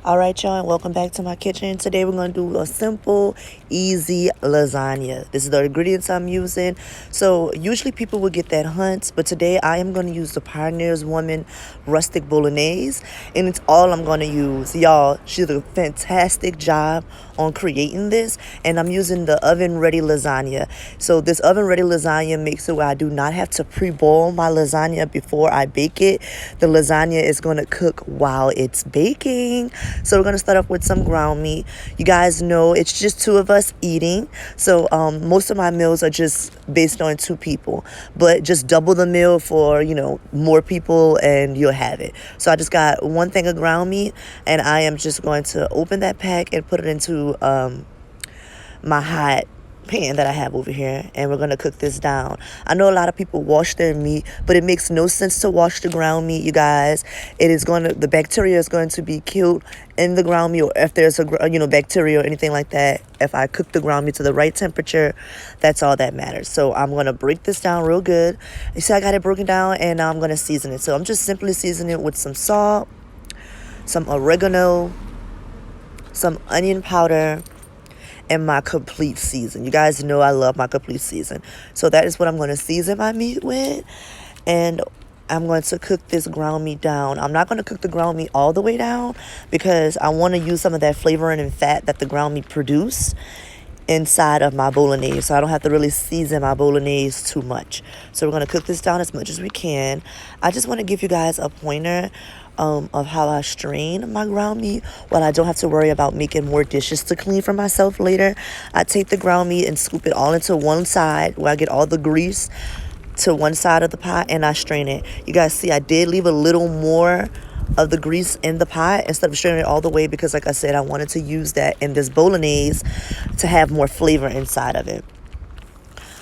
Alright, y'all, and welcome back to my kitchen. Today we're going to do a simple, easy lasagna. This is the ingredients I'm using. So usually people will get that Hunt's, but today I am going to use the Pioneer's Woman Rustic Bolognese, and it's all I'm going to use. Y'all, she did a fantastic job on creating this, and I'm using the oven-ready lasagna. So this oven-ready lasagna makes it where I do not have to pre-boil my lasagna before I bake it. The lasagna is going to cook while it's baking. So we're going to start off with some ground meat. You guys know it's just two of us eating. So most of my meals are just based on two people. But just double the meal for, more people and you'll have it. So I just got one thing of ground meat, and I am just going to open that pack and put it into my hot pan that I have over here, and we're going to cook this down. I know a lot of people wash their meat, but it makes no sense to wash the ground meat, you guys. The bacteria is going to be killed in the ground meat, or if there's bacteria or anything like that. If I cook the ground meat to the right temperature, that's all that matters. So I'm going to break this down real good. You see I got it broken down, and now I'm going to season it. So I'm just simply seasoning it with some salt, some oregano, some onion powder, and my complete season. You guys know I love my complete season. So that is what I'm going to season my meat with. And I'm going to cook this ground meat down. I'm not going to cook the ground meat all the way down because I want to use some of that flavoring and fat that the ground meat produce inside of my bolognese, so I don't have to really season my bolognese too much. So we're going to cook this down as much as we can. I just want to give you guys a pointer of how I strain my ground meat while I don't have to worry about making more dishes to clean for myself later. I take the ground meat and scoop it all into one side where I get all the grease to one side of the pot, and I strain it. You guys see I did leave a little more of the grease in the pot instead of straining it all the way because, like I said, I wanted to use that in this bolognese to have more flavor inside of it.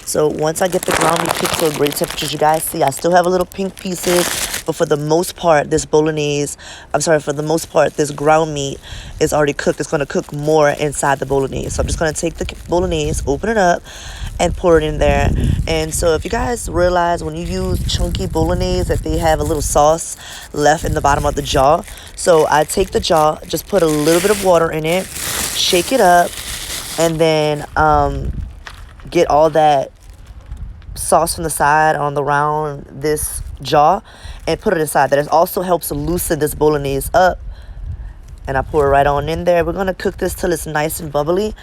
So once I get the ground meat cooked to a great temperature, you guys see I still have a little pink pieces, but for the most part, this ground meat is already cooked. It's going to cook more inside the bolognese. So I'm just going to take the bolognese, open it up, and pour it in there. And so if you guys realize when you use chunky bolognese that they have a little sauce left in the bottom of the jar. So I take the jar, just put a little bit of water in it, shake it up, and then get all that sauce from the side around this jar and put it inside. That also helps loosen this bolognese up. And I pour it right on in there. We're going to cook this till it's nice and bubbly,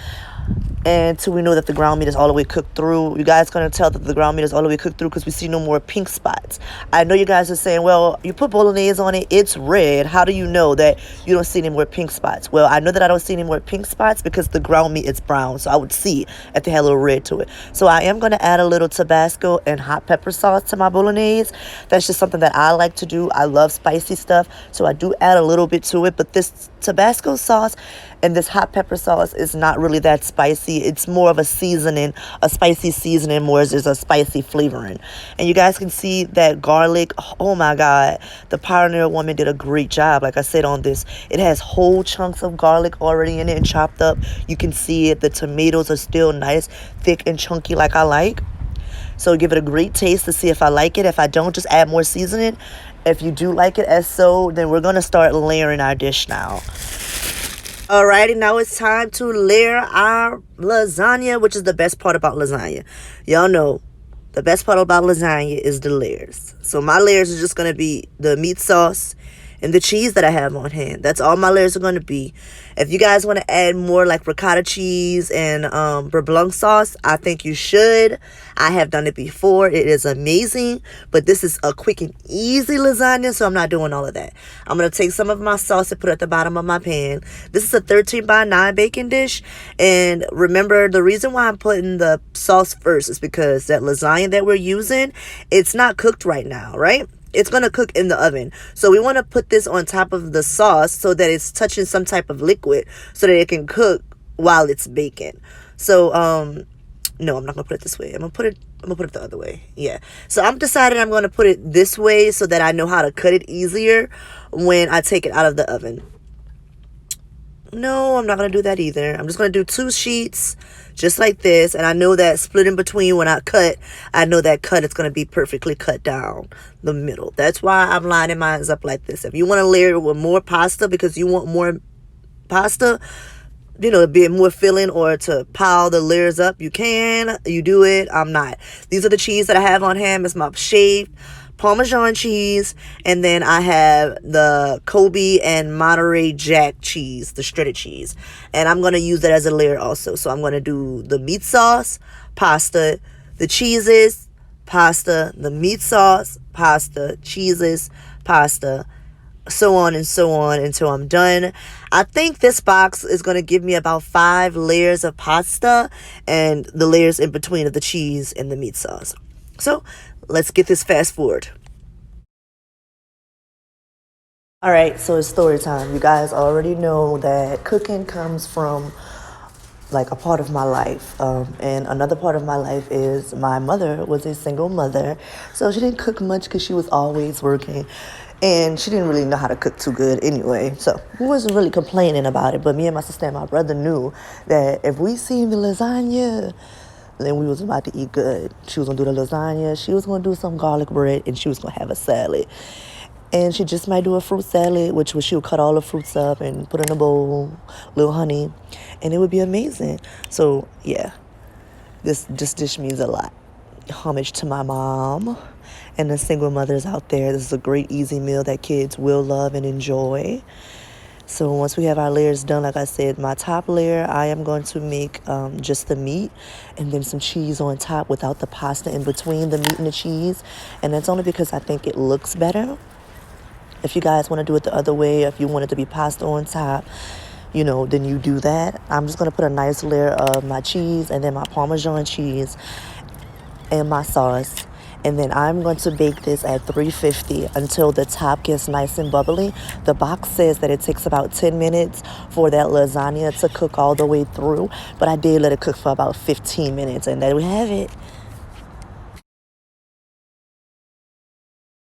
and till we know that the ground meat is all the way cooked through. You guys going to tell that the ground meat is all the way cooked through because we see no more pink spots. I know you guys are saying, well, you put bolognese on it, it's red. How do you know that you don't see any more pink spots? Well, I know that I don't see any more pink spots because the ground meat is brown, so I would see if they had a little red to it. So I am going to add a little Tabasco and hot pepper sauce to my bolognese. That's just something that I like to do. I love spicy stuff, so I do add a little bit to it, but this Tabasco sauce and this hot pepper sauce is not really that spicy. It's more of a seasoning, a spicy seasoning, more as there's a spicy flavoring. And you guys can see that garlic. Oh my God, the Pioneer Woman did a great job. Like I said on this, it has whole chunks of garlic already in it and chopped up. You can see it. The tomatoes are still nice, thick and chunky like I like. So give it a great taste to see if I like it. If I don't, just add more seasoning. If you do like it as so, then we're going to start layering our dish now. Alrighty, now it's time to layer our lasagna, which is the best part about lasagna. Y'all know the best part about lasagna is the layers. So my layers are just going to be the meat sauce and the cheese that I have on hand. That's all my layers are going to be. If you guys want to add more like ricotta cheese and beurre blanc sauce, I think you should. I have done it before. It is amazing. But this is a quick and easy lasagna, so I'm not doing all of that. I'm going to take some of my sauce and put it at the bottom of my pan. This is a 13 by 9 baking dish. And remember, the reason why I'm putting the sauce first is because that lasagna that we're using, it's not cooked right now, right? It's going to cook in the oven. So we want to put this on top of the sauce so that it's touching some type of liquid so that it can cook while it's baking. So, no, I'm not going to put it this way. I'm going to put it the other way. Yeah. So I'm deciding I'm going to put it this way so that I know how to cut it easier when I take it out of the oven. No, I'm not going to do that either. I'm just going to do 2 sheets just like this. And I know that split in between when I cut, I know that cut is going to be perfectly cut down the middle. That's why I'm lining mine up like this. If you want to layer it with more pasta because you want more pasta, a bit more filling or to pile the layers up, you can. You do it. I'm not. These are the cheese that I have on hand. It's my shaved Parmesan cheese. And then I have the Kobe and Monterey Jack cheese, the shredded cheese. And I'm going to use that as a layer also. So I'm going to do the meat sauce, pasta, the cheeses, pasta, the meat sauce, pasta, cheeses, pasta, so on and so on until I'm done. I think this box is going to give me about 5 layers of pasta and the layers in between of the cheese and the meat sauce. So let's get this fast forward. All right, so it's story time. You guys already know that cooking comes from like a part of my life. And another part of my life is my mother was a single mother. So she didn't cook much because she was always working. And she didn't really know how to cook too good anyway. So we wasn't really complaining about it. But me and my sister and my brother knew that if we seen the lasagna, then we was about to eat good. She was going to do the lasagna. She was going to do some garlic bread. And she was going to have a salad. And she just might do a fruit salad, which was she would cut all the fruits up and put in a bowl, little honey, and it would be amazing. So yeah, this dish means a lot. Homage to my mom and the single mothers out there. This is a great easy meal that kids will love and enjoy. So once we have our layers done, like I said, my top layer, I am going to make just the meat and then some cheese on top without the pasta in between the meat and the cheese. And that's only because I think it looks better. If you guys want to do it the other way, if you want it to be pasta on top, then you do that. I'm just going to put a nice layer of my cheese and then my Parmesan cheese and my sauce. And then I'm going to bake this at 350 until the top gets nice and bubbly. The box says that it takes about 10 minutes for that lasagna to cook all the way through. But I did let it cook for about 15 minutes. And there we have it.